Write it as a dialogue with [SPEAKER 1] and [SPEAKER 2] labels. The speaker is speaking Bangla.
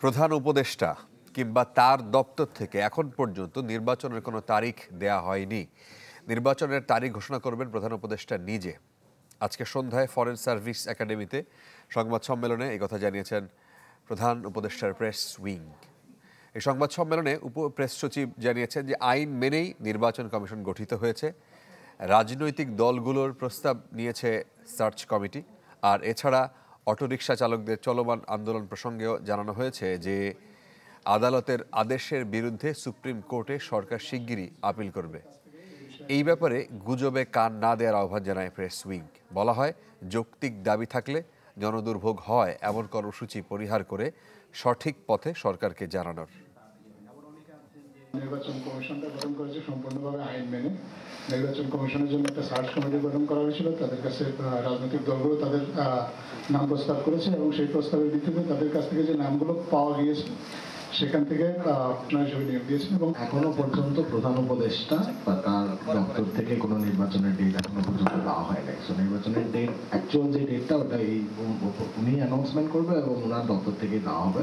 [SPEAKER 1] প্রধান উপদেষ্টা কিংবা তার দপ্তর থেকে এখন পর্যন্ত নির্বাচনের কোনো তারিখ দেয়া হয়নি। নির্বাচনের তারিখ ঘোষণা করবেন প্রধান উপদেষ্টা নিজে। আজকে সন্ধ্যায় ফরেন সার্ভিস একাডেমিতে সংবাদ সম্মেলনে একথা জানিয়েছেন প্রধান উপদেষ্টার প্রেস উইং। এই সংবাদ সম্মেলনে প্রেস সচিব জানিয়েছেন যে আইন মেনেই নির্বাচন কমিশন গঠিত হয়েছে। রাজনৈতিক দলগুলোর প্রস্তাব নিয়েছে সার্চ কমিটি। আর এছাড়া অটোরিকশা চালকদের চলমান আন্দোলন প্রসঙ্গেও জানানো হয়েছে যে আদালতের আদেশের বিরুদ্ধে সুপ্রিম কোর্টে সরকার শিগগিরই আপিল করবে। এই ব্যাপারে গুজবে কান না দেওয়ার আহ্বান জানায় প্রেস উইং। বলা হয়, যৌক্তিক দাবি থাকলে জনদুর্ভোগ হয় এমন কর্মসূচি পরিহার করে সঠিক পথে সরকারকে জানানোর।
[SPEAKER 2] নির্বাচন কমিশনটা গঠন করেছে সম্পূর্ণভাবে আইন মেনে। নির্বাচন কমিশনের জন্য একটা সার্চ কমিটি গঠন করা হয়েছিল। তাদের কাছে রাজনৈতিক দলগুলো তাদের নাম প্রস্তাব করেছে এবং সেই প্রস্তাবের ভিত্তিতে তাদের কাছ থেকে যে নামগুলো পাওয়া গিয়েছে সেখান থেকে আপনার হিসেবে নিয়োগ দিয়েছেন। এবং
[SPEAKER 3] এখনো পর্যন্ত প্রধান উপদেষ্টা বা তার দপ্তর থেকে কোনো নির্বাচনের ডেট এখনো পর্যন্ত দেওয়া হয় নাই। সো নির্বাচনের ডেট, অ্যাকচুয়াল যে ডেটটা ওটা উনি অ্যানাউন্সমেন্ট করবে এবং ওনার দপ্তর থেকেই দেওয়া হবে।